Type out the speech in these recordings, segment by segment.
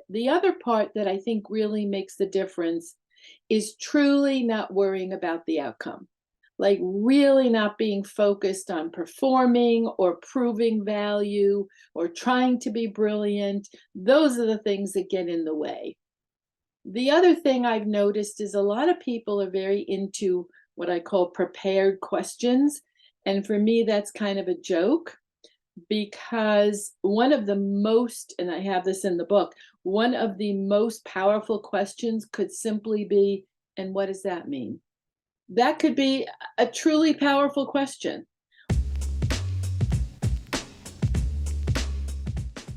the other part that I think really makes the difference is truly not worrying about the outcome. Like really not being focused on performing or proving value or trying to be brilliant. Those are the things that get in the way. The other thing I've noticed is a lot of people are very into what I call prepared questions. And for me, that's kind of a joke because one of the most, and I have this in the book, one of the most powerful questions could simply be, and what does that mean? That could be a truly powerful question.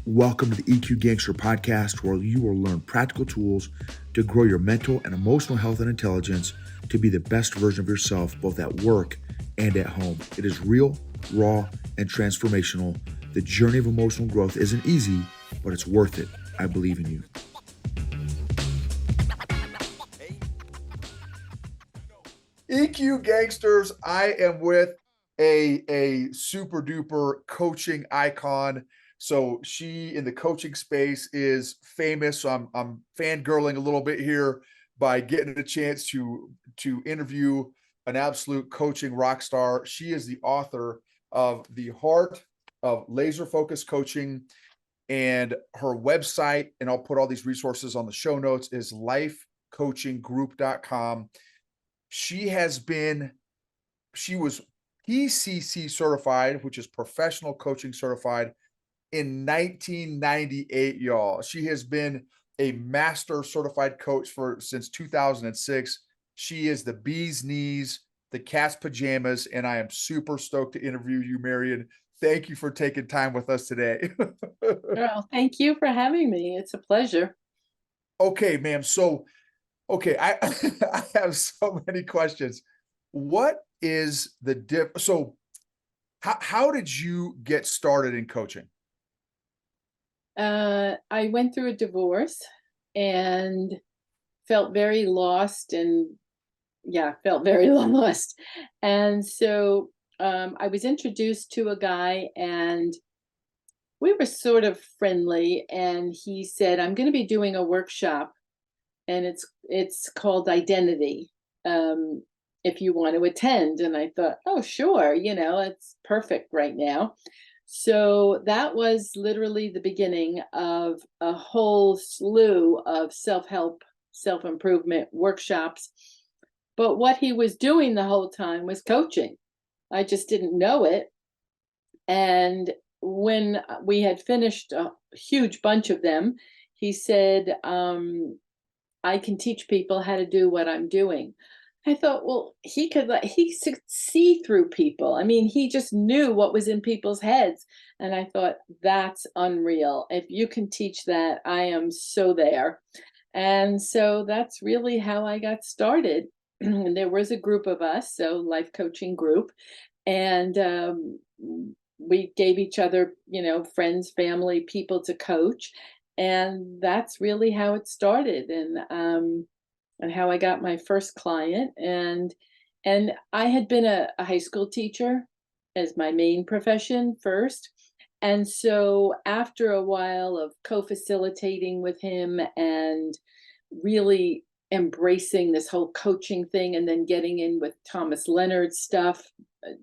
Welcome to the EQ Gangster podcast, where you will learn practical tools to grow your mental and emotional health and intelligence to be the best version of yourself, both at work and at home. It is real, raw, and transformational. The journey of emotional growth isn't easy, but it's worth it. I believe in you. EQ Gangsters, I am with a super duper coaching icon. So she in the coaching space is famous. So I'm fangirling a little bit here by getting a chance to interview an absolute coaching rock star. She is the author of The Heart of Laser Focused Coaching, and her website, and I'll put all these resources on the show notes, is lifecoachinggroup.com. She was PCC certified, which is professional coaching certified, in 1998, y'all. She has been a master certified coach since 2006. She is the bee's knees, the cat's pajamas, and I am super stoked to interview you, Marion. Thank you for taking time with us today. Well, thank you for having me. It's a pleasure. Okay, ma'am. So, okay, I I have so many questions. What is the So, how did you get started in coaching? I went through a divorce and felt very lost and felt very lost. And so I was introduced to a guy and we were sort of friendly. And he said, I'm going to be doing a workshop and it's called Identity. If you want to attend. And I thought, oh, sure, it's perfect right now. So that was literally the beginning of a whole slew of self-help, self-improvement workshops. But what he was doing the whole time was coaching. I just didn't know it. And when we had finished a huge bunch of them, he said, I can teach people how to do what I'm doing. I thought, well, he could see through people. I mean, he just knew what was in people's heads. And I thought, that's unreal. If you can teach that, I am so there. And so that's really how I got started. There was a group of us, so life coaching group. And we gave each other, friends, family, people to coach. And that's really how it started. And how I got my first client. And I had been a high school teacher as my main profession first. And so after a while of co-facilitating with him and really embracing this whole coaching thing and then getting in with Thomas Leonard's stuff,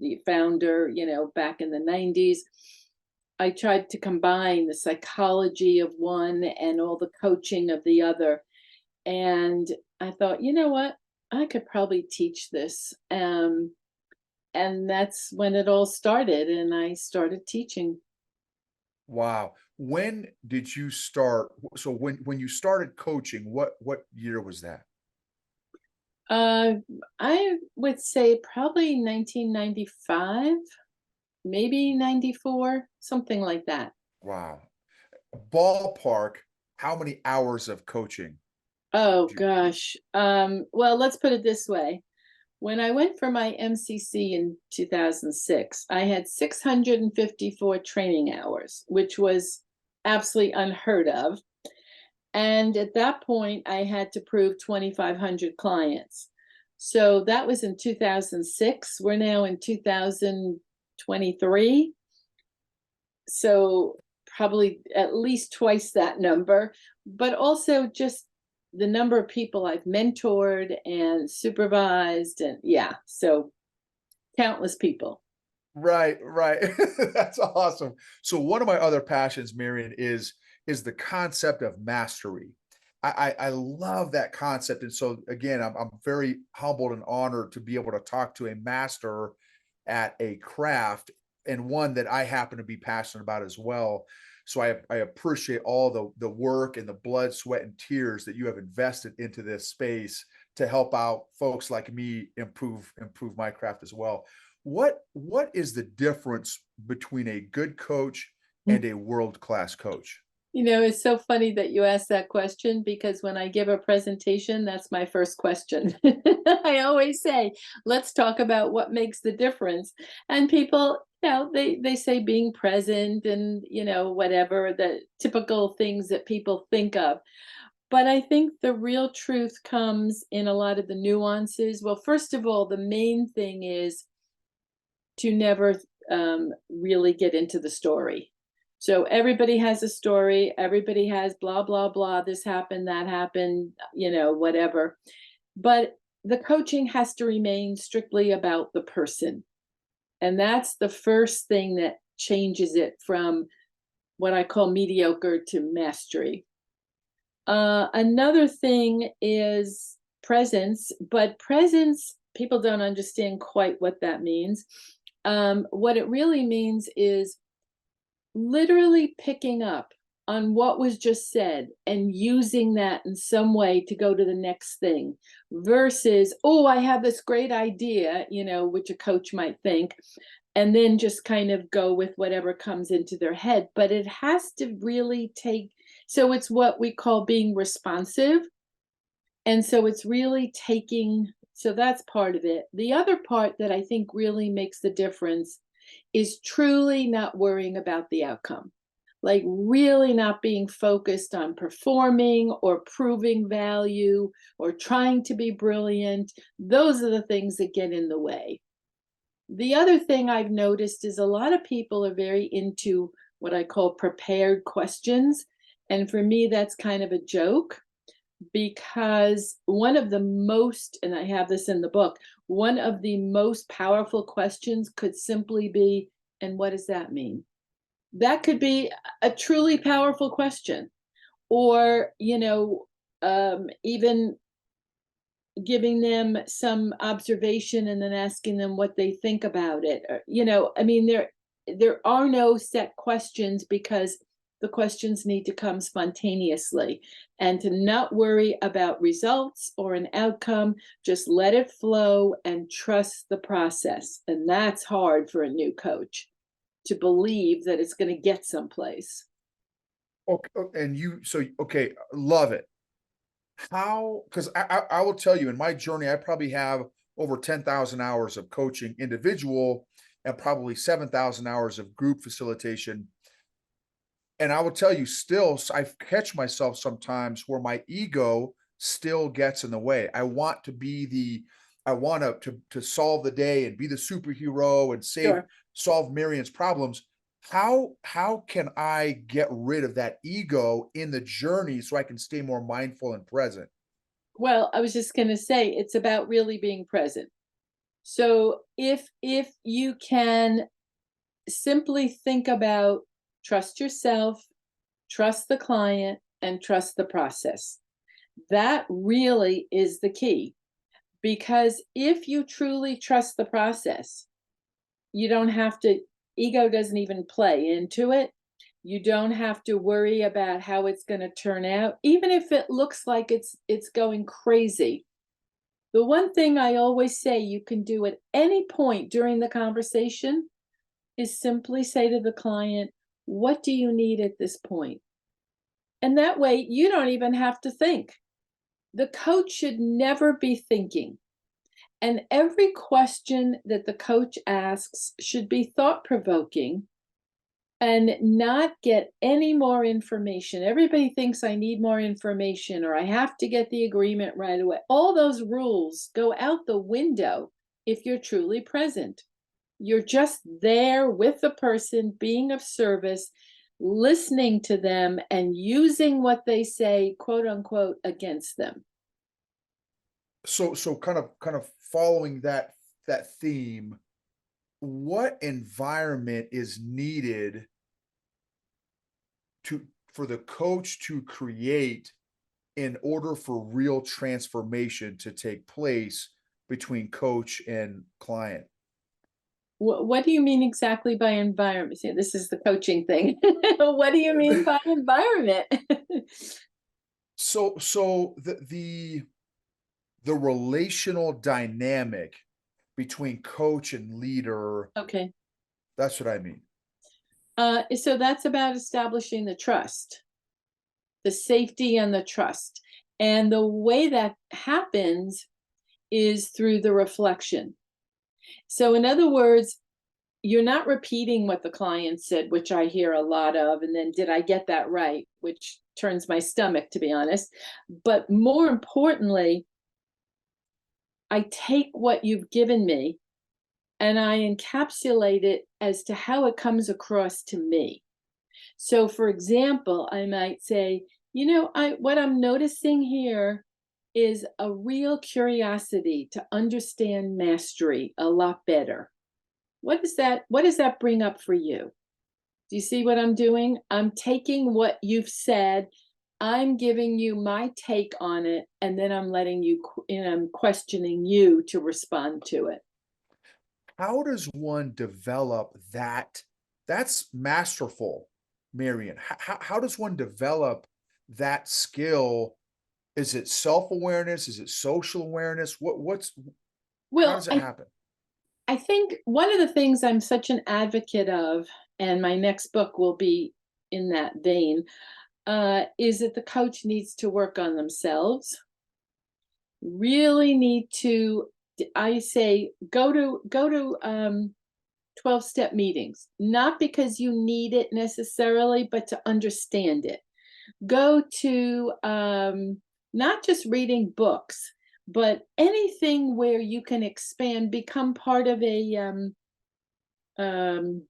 the founder, back in the 90s, I tried to combine the psychology of one and all the coaching of the other. And I thought, you know what? I could probably teach this. And that's when it all started. And I started teaching. Wow. When did you start? So when you started coaching, what year was that? I would say probably 1995, maybe 94, something like that. Wow. Ballpark, how many hours of coaching? Oh, did you- gosh. Well, let's put it this way. When I went for my MCC in 2006, I had 654 training hours, which was absolutely unheard of. And at that point, I had to prove 2,500 clients. So that was in 2006. We're now in 2023. So probably at least twice that number, but also just the number of people I've mentored and supervised, and yeah, so countless people. Right, right. That's awesome. So one of my other passions, Marion, is the concept of mastery. I love that concept. And so again, I'm very humbled and honored to be able to talk to a master at a craft, and one that I happen to be passionate about as well. So I appreciate all the work and the blood, sweat, and tears that you have invested into this space to help out folks like me improve my craft as well. What is the difference between a good coach and a world-class coach? You know, it's so funny that you asked that question because when I give a presentation, that's my first question. I always say, let's talk about what makes the difference. And people, they say being present and, whatever the typical things that people think of. But I think the real truth comes in a lot of the nuances. Well, first of all, the main thing is to never really get into the story. So everybody has a story, everybody has blah, blah, blah, this happened, that happened, whatever. But the coaching has to remain strictly about the person. And that's the first thing that changes it from what I call mediocre to mastery. Another thing is presence, but presence, people don't understand quite what that means. What it really means is literally picking up on what was just said and using that in some way to go to the next thing versus, oh, I have this great idea, which a coach might think, and then just kind of go with whatever comes into their head. But it has to really so it's what we call being responsive. And so it's really so that's part of it. The other part that I think really makes the difference is truly not worrying about the outcome. Like really not being focused on performing or proving value or trying to be brilliant. Those are the things that get in the way. The other thing I've noticed is a lot of people are very into what I call prepared questions. And for me, that's kind of a joke because one of the most, and I have this in the book, one of the most powerful questions could simply be, and what does that mean? That could be a truly powerful question. Or, even giving them some observation and then asking them what they think about it. Or, I mean, there are no set questions because the questions need to come spontaneously, and to not worry about results or an outcome, just let it flow and trust the process. And that's hard for a new coach to believe that it's going to get someplace. Okay, and okay, love it. How? Because I will tell you, in my journey, I probably have over 10,000 hours of coaching individual and probably 7,000 hours of group facilitation. And I will tell you, still, I catch myself sometimes where my ego still gets in the way. I want to solve the day and be the superhero and Sure. solve Marion's problems. How can I get rid of that ego in the journey so I can stay more mindful and present? Well, I was just going to say it's about really being present. So if you can simply think about trust yourself, trust the client, and trust the process. That really is the key. Because if you truly trust the process, you don't have to, ego doesn't even play into it. You don't have to worry about how it's going to turn out, even if it looks like it's going crazy. The one thing I always say you can do at any point during the conversation is simply say to the client, what do you need at this point? And that way you don't even have to think. The coach should never be thinking. And every question that the coach asks should be thought provoking and not get any more information. Everybody thinks I need more information or I have to get the agreement right away. All those rules go out the window if you're truly present. You're just there with the person, being of service, listening to them and using what they say, quote unquote, against them. So kind of following that theme, what environment is needed to for the coach to create in order for real transformation to take place between coach and client? What do you mean exactly by environment? See, this is the coaching thing. What do you mean by environment? So the relational dynamic between coach and leader, Okay. that's what I mean. So that's about establishing the trust, the safety and the trust. And the way that happens is through the reflection. So, in other words, you're not repeating what the client said, which I hear a lot of, and then did I get that right? Which turns my stomach, to be honest. But more importantly, I take what you've given me and I encapsulate it as to how it comes across to me. So, for example, I might say, I what I'm noticing here is a real curiosity to understand mastery a lot better. What does that bring up for you? Do you see what I'm doing? I'm taking what you've said, I'm giving you my take on it, and then I'm letting you and I'm questioning you to respond to it. How does one develop that? That's masterful, Marion. How does one develop that skill? Is it self-awareness? Is it social awareness? What's how Well, does it I happen? I think one of the things I'm such an advocate of, and my next book will be in that vein, is that the coach needs to work on themselves. Really need to, I say, go to 12-step meetings, not because you need it necessarily, but to understand it. Go to not just reading books, but anything where you can expand, become part of um,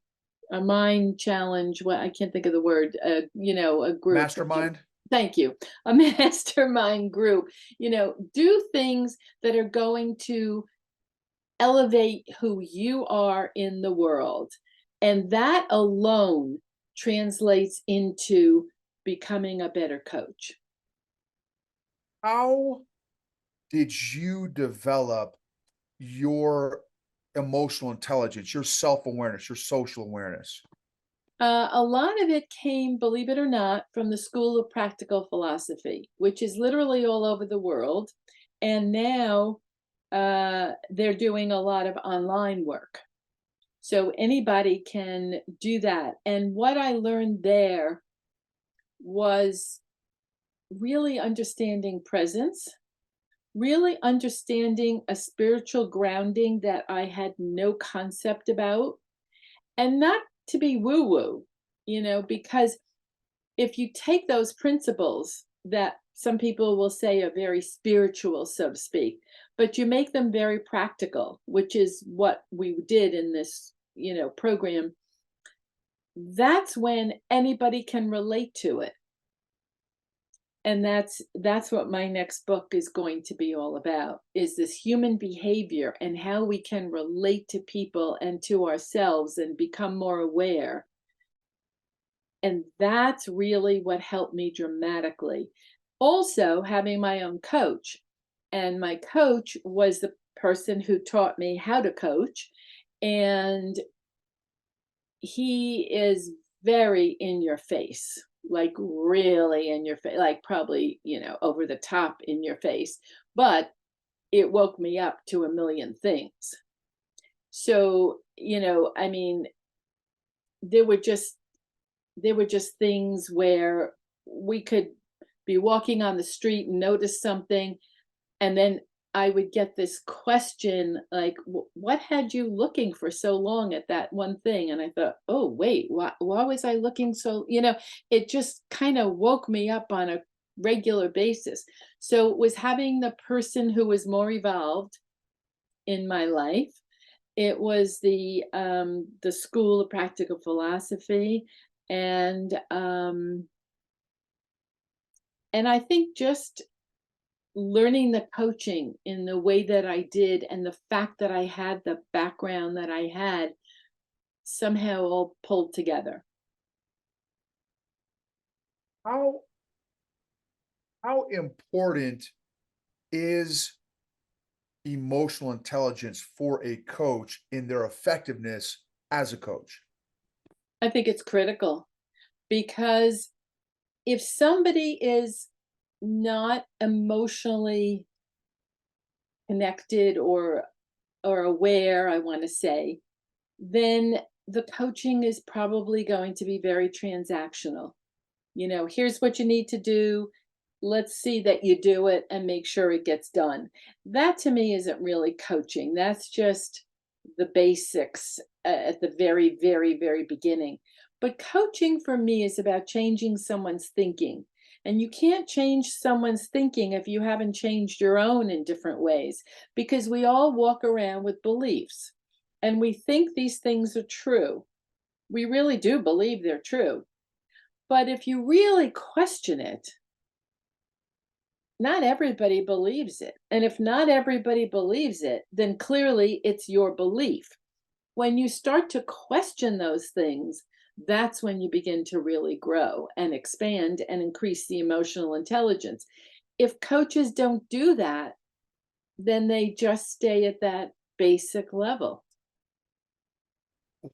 a mind challenge. Well, I can't think of the word. A group. Mastermind? Thank you. A mastermind group. Do things that are going to elevate who you are in the world. And that alone translates into becoming a better coach. How did you develop your emotional intelligence, your self-awareness, your social awareness? A lot of it came, believe it or not, from the School of Practical Philosophy, which is literally all over the world. And now they're doing a lot of online work. So anybody can do that. And what I learned there was really understanding presence, really understanding a spiritual grounding that I had no concept about, and not to be woo woo, because if you take those principles that some people will say are very spiritual, so to speak, but you make them very practical, which is what we did in this, program, that's when anybody can relate to it. And that's what my next book is going to be all about, is this human behavior and how we can relate to people and to ourselves and become more aware. And that's really what helped me dramatically. Also, having my own coach. And my coach was the person who taught me how to coach. And he is very in your face, like really in your face, like probably, over the top in your face. But it woke me up to a million things. So, I mean, there were just things where we could be walking on the street and notice something, and then I would get this question like, "What had you looking for so long at that one thing?" And I thought, "Oh, wait, why was I looking so?" It just kind of woke me up on a regular basis. So it was having the person who was more evolved in my life. It was the School of Practical Philosophy, And and I think just learning the coaching in the way that I did and the fact that I had the background that I had somehow all pulled together. How how important is emotional intelligence for a coach in their effectiveness as a coach? I think it's critical because if somebody is not emotionally connected or aware, I want to say, then the coaching is probably going to be very transactional. You know, here's what you need to do. Let's see that you do it and make sure it gets done. That to me isn't really coaching. That's just the basics at the very, very, very beginning. But coaching for me is about changing someone's thinking. And you can't change someone's thinking if you haven't changed your own in different ways, because we all walk around with beliefs and we think these things are true. We really do believe they're true. But if you really question it, not everybody believes it. And if not everybody believes it, then clearly it's your belief. When you start to question those things, that's when you begin to really grow and expand and increase the emotional intelligence. If coaches don't do that, then they just stay at that basic level.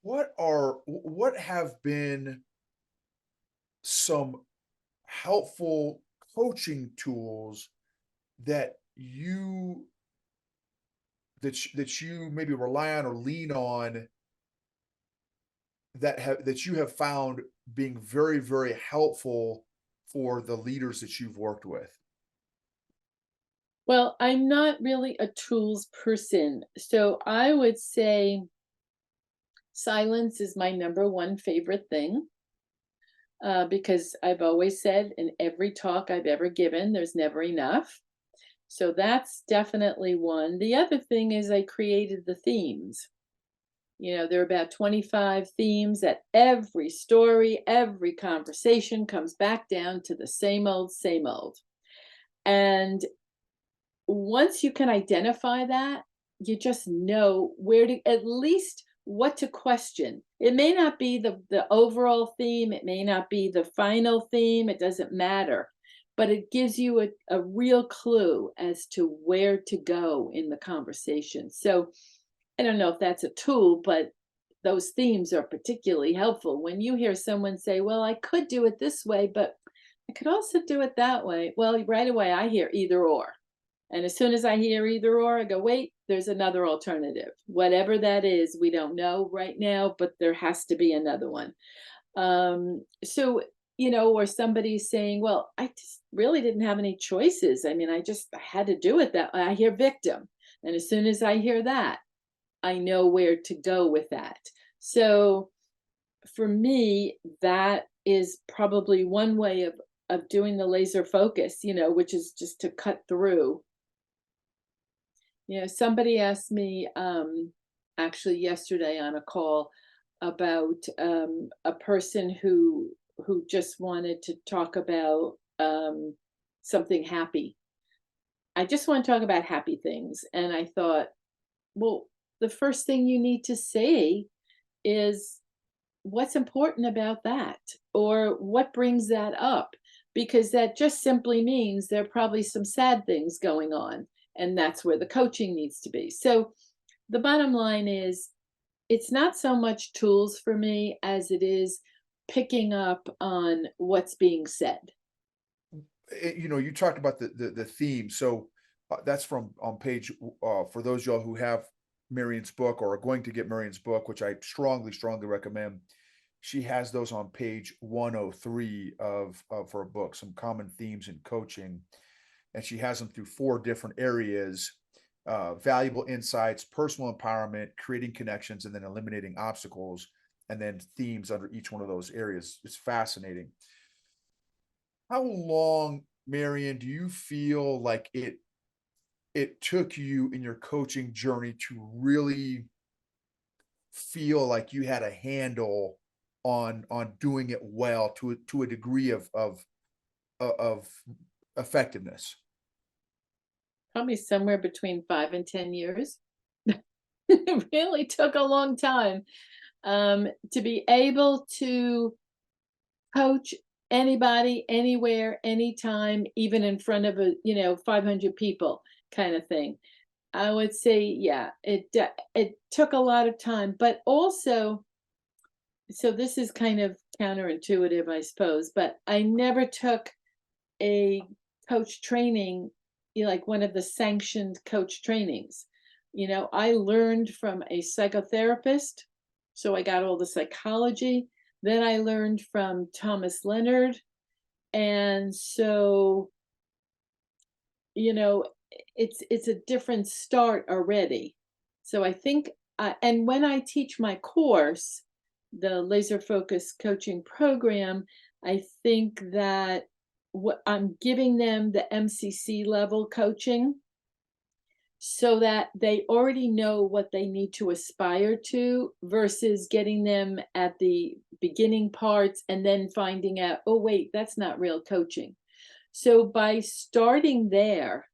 What have been some helpful coaching tools that that you maybe rely on or lean on that you have found being very, very helpful for the leaders that you've worked with? Well, I'm not really a tools person. So I would say silence is my number one favorite thing, because I've always said in every talk I've ever given, there's never enough. So that's definitely one. The other thing is I created the themes. You know, there are about 25 themes that every story, every conversation comes back down to the same old, same old. And once you can identify that, you just know where to, at least what to question. It may not be the overall theme, it may not be the final theme, it doesn't matter. But it gives you a real clue as to where to go in the conversation. So I don't know if that's a tool, but those themes are particularly helpful. When you hear someone say, well, I could do it this way, but I could also do it that way. Well, right away I hear either or. And as soon as I hear either or, I go, wait, there's another alternative. Whatever that is, we don't know right now, but there has to be another one. So, you know, or somebody's saying, well, I just really didn't have any choices. I mean, I had to do it that way. I hear victim. And as soon as I hear that, I know where to go with that. So for me, that is probably one way of doing the laser focus, you know, which is just to cut through. You know, somebody asked me actually yesterday on a call about a person who just wanted to talk about something happy. I just want to talk about happy things, and I thought, well, the first thing you need to say is what's important about that, or what brings that up, because that just simply means there are probably some sad things going on, and that's where the coaching needs to be. So the bottom line is it's not so much tools for me as it is picking up on what's being said. You know, you talked about the theme. So that's from on page for those y'all who have Marion's book or are going to get Marion's book, which I strongly, strongly recommend. She has those on page 103 of her book, some common themes in coaching, and she has them through four different areas: valuable insights, personal empowerment, creating connections, and then eliminating obstacles, and then themes under each one of those areas. It's fascinating. How long, Marion, do you feel like it took you in your coaching journey to really feel like you had a handle on doing it well to a degree of effectiveness? Probably somewhere between 5 and 10 years. It really took a long time, to be able to coach anybody, anywhere, anytime, even in front of 500 people kind of thing. I would say, yeah, it took a lot of time, but also, so this is kind of counterintuitive, I suppose, but I never took a coach training, like one of the sanctioned coach trainings. I learned from a psychotherapist, so I got all the psychology. Then I learned from Thomas Leonard. And so, you know, it's a different start already. So I think, and when I teach my course, the laser focus coaching program, I think that what I'm giving them the MCC level coaching so that they already know what they need to aspire to versus getting them at the beginning parts and then finding out, oh, wait, that's not real coaching. So by starting there,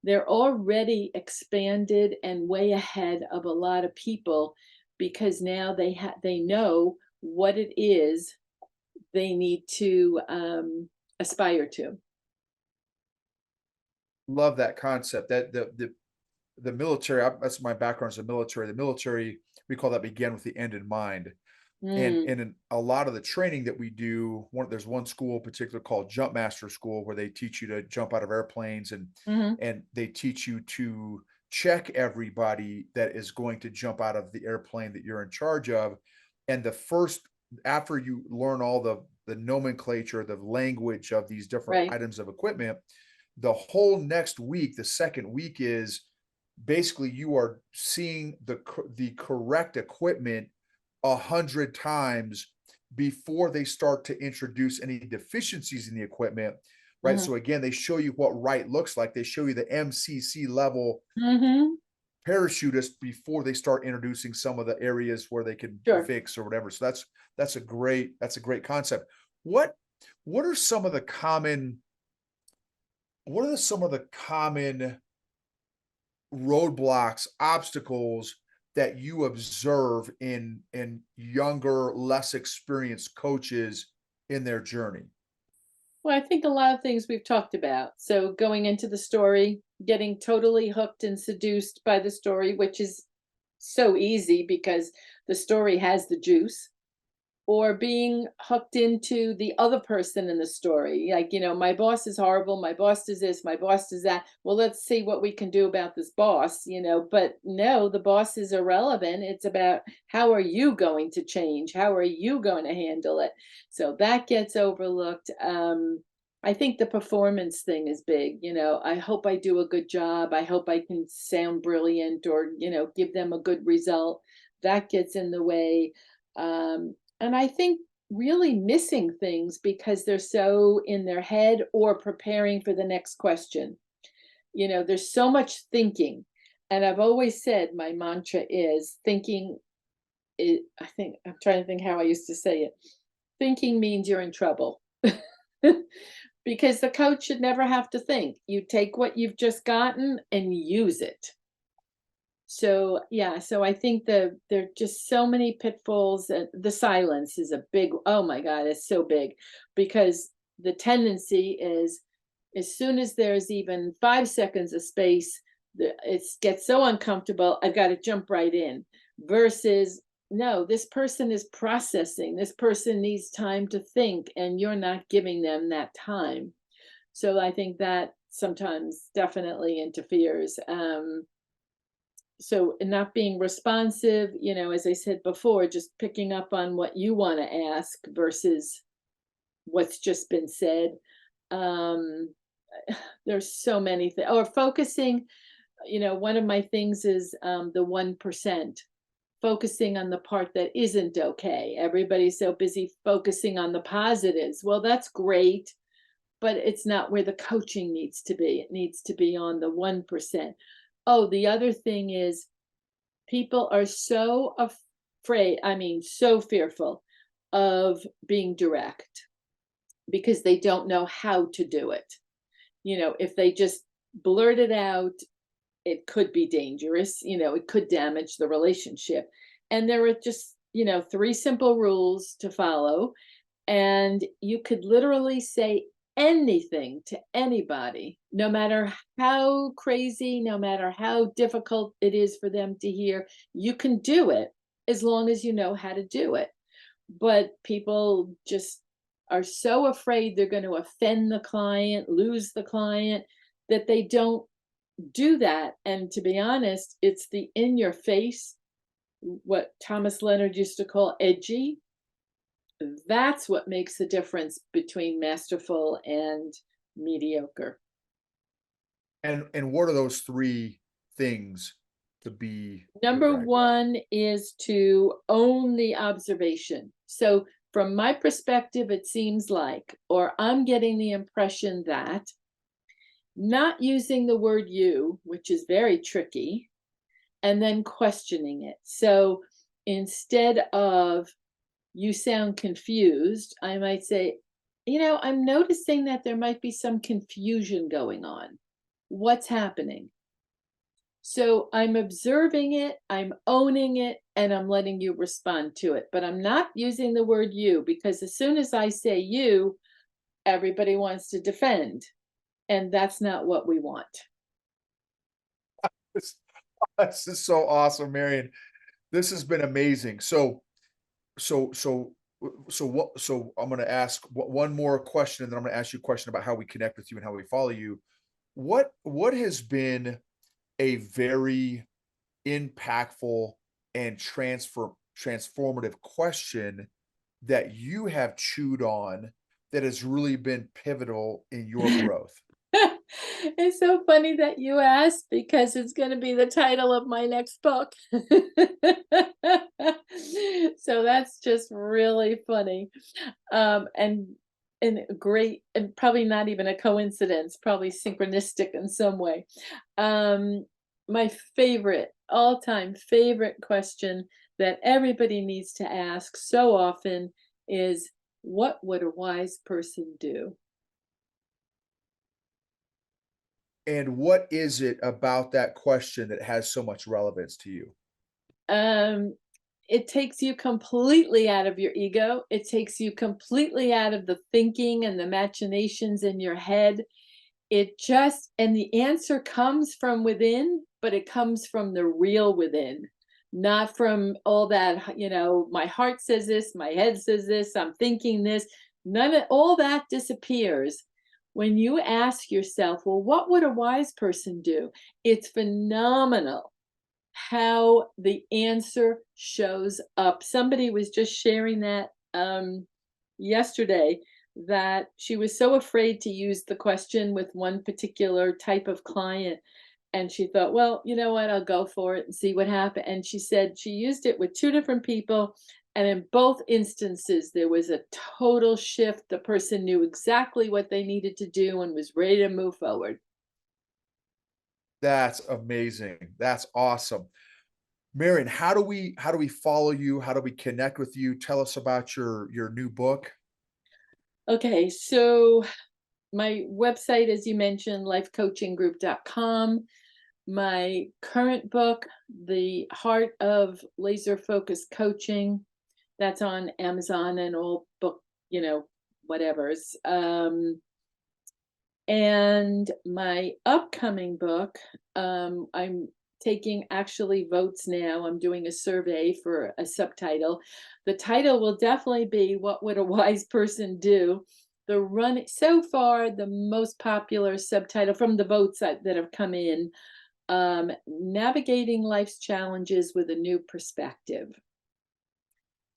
they're already expanded and way ahead of a lot of people because now they know what it is they need to aspire to. Love that concept. That the military, that's my background as a military. The military, we call that begin with the end in mind. And Mm, in a lot of the training that we do, there's one school in particular called Jump Master School where they teach you to jump out of airplanes hmm and they teach you to check everybody that is going to jump out of the airplane that you're in charge of. And the first after you learn all the nomenclature, the language of these different right. items of equipment, the whole next week, the second week is basically you are seeing the correct equipment 100 times before they start to introduce any deficiencies in the equipment, right? hmm So again, they show you what right looks like. They show you the MCC level hmm parachutist before they start introducing some of the areas where they can Sure. fix or whatever. So that's a great concept. What what are some of the common some of the common roadblocks, obstacles that you observe in younger, less experienced coaches in their journey? Well, I think a lot of things we've talked about. So going into the story, getting totally hooked and seduced by the story, which is so easy because the story has the juice, or being hooked into the other person in the story. Like, my boss is horrible, my boss does this, my boss does that. Well, let's see what we can do about this boss, but no, the boss is irrelevant. It's about how are you going to change? How are you going to handle it? So that gets overlooked. I think the performance thing is big. I hope I do a good job. I hope I can sound brilliant or, give them a good result. That gets in the way. And I think really missing things because they're so in their head or preparing for the next question. There's so much thinking. And I've always said my mantra is thinking. I think I'm trying to think how I used to say it. Thinking means you're in trouble. Because the coach should never have to think. You take what you've just gotten and use it. So, yeah, so I think there are just so many pitfalls, and the silence is a big, oh my God, it's so big because the tendency is as soon as there's even 5 seconds of space, it gets so uncomfortable, I've got to jump right in versus no, this person is processing, this person needs time to think, and you're not giving them that time. So I think that sometimes definitely interferes. So not being responsive, as I said before, just picking up on what you want to ask versus what's just been said. um there's so many things, or focusing. One of my things is the 1%, focusing on the part that isn't okay. Everybody's so busy focusing on the positives. Well, that's great, but it's not where the coaching needs to be. It needs to be on the 1%. Oh, the other thing is people are so afraid, I mean, so fearful of being direct because they don't know how to do it. If they just blurt it out, it could be dangerous. It could damage the relationship. And there are just, three simple rules to follow. And you could literally say anything to anybody, no matter how crazy, no matter how difficult it is for them to hear. You can do it as long as you know how to do it. But people just are so afraid they're going to offend the client, lose the client, that they don't do that. And to be honest, it's the in your face, what Thomas Leonard used to call edgy. That's what makes the difference between masterful and mediocre. And what are those three things to be Number direct? one is to own the observation. So, from my perspective, it seems like, or I'm getting the impression that not using the word you, which is very tricky, and then questioning it. So, instead of you sound confused, I might say, I'm noticing that there might be some confusion going on. What's happening? So I'm observing it, I'm owning it, and I'm letting you respond to it. But I'm not using the word you because as soon as I say you, everybody wants to defend. And that's not what we want. This, this is so awesome, Marion. This has been amazing. So, so, so I'm going to ask one more question, and then I'm going to ask you a question about how we connect with you and how we follow you. What has been a very impactful and transformative question that you have chewed on that has really been pivotal in your growth? It's so funny that you asked because it's going to be the title of my next book. So that's just really funny. And great, and probably not even a coincidence, probably synchronistic in some way. My favorite, all-time favorite question that everybody needs to ask so often is, what would a wise person do? And what is it about that question that has so much relevance to you? Um, it takes you completely out of your ego. It takes you completely out of the thinking and the machinations in your head. And the answer comes from within, but it comes from the real within, not from all that, my heart says this, my head says this, I'm thinking this. None of all that disappears when you ask yourself, well, what would a wise person do? It's phenomenal how the answer shows up. Somebody was just sharing that yesterday, that she was so afraid to use the question with one particular type of client. And she thought, well, you know what, I'll go for it and see what happened. And she said she used it with two different people. And in both instances, there was a total shift. The person knew exactly what they needed to do and was ready to move forward. That's amazing. That's awesome. Marion, how do we follow you? How do we connect with you? Tell us about your new book. Okay, so my website, as you mentioned, lifecoachinggroup.com. My current book, The Heart of Laser Focused Coaching, that's on Amazon and all book, whatever's. And my upcoming book, I'm taking actually votes now. I'm doing a survey for a subtitle. The title will definitely be What Would a Wise Person Do? So far, the most popular subtitle from the votes that have come in, Navigating Life's Challenges with a New Perspective.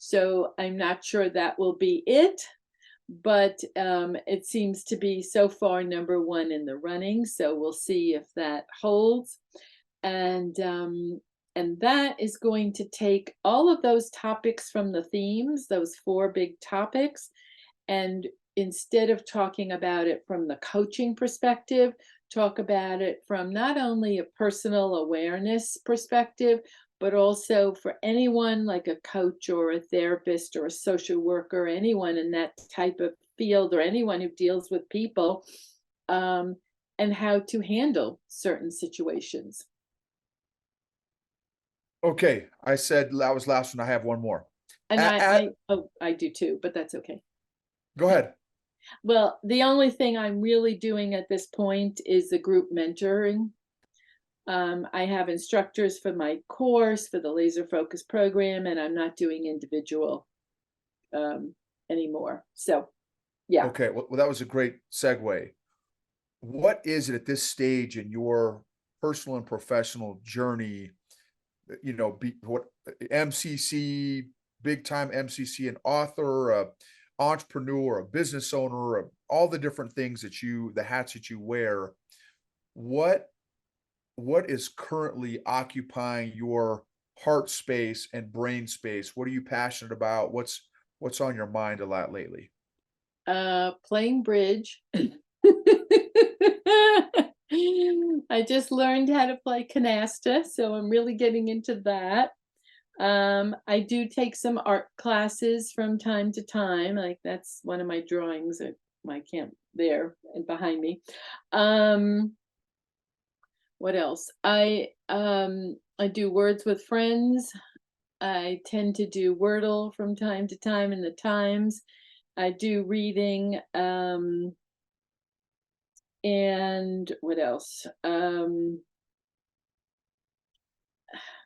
So I'm not sure that will be it, but it seems to be so far number one in the running. So we'll see if that holds. And that is going to take all of those topics from the themes, those four big topics, and instead of talking about it from the coaching perspective, talk about it from not only a personal awareness perspective, but also for anyone like a coach or a therapist or a social worker, anyone in that type of field, or anyone who deals with people, um, and how to handle certain situations. Okay, I said that was last one. I have one more. And At oh, I do too, but that's okay. go ahead. Well, the only thing I'm really doing at this point is the group mentoring. I have instructors for my course for the laser focus program, and I'm not doing individual um, anymore. So, yeah. Okay, well, that was a great segue. What is it at this stage in your personal and professional journey, what MCC, big time MCC, an author, a entrepreneur, a business owner, all the different things the hats that you wear. What what is currently occupying your heart space and brain space? What are you passionate about? What's on your mind a lot lately? Playing bridge. I just learned how to play canasta, so I'm really getting into that. I do take some art classes from time to time. Like that's one of my drawings at my camp there and behind me. Um, what else? I do words with friends. I tend to do Wordle from time to time in the Times. I do reading. And what else?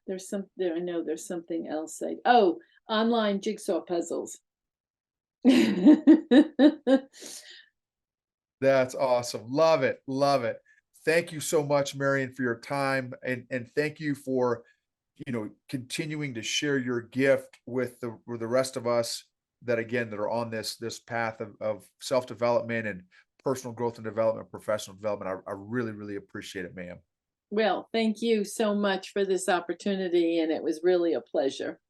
There's some there. I know there's something else. Online jigsaw puzzles. That's awesome. Love it. Love it. Thank you so much, Marion, for your time, and thank you for continuing to share your gift with the rest of us that are on this path of self-development and personal growth and development, professional development. I really, really appreciate it, ma'am. Well, thank you so much for this opportunity, and it was really a pleasure.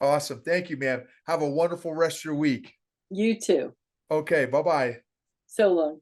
Awesome. Thank you, ma'am. Have a wonderful rest of your week. You too. Okay, bye-bye. So long.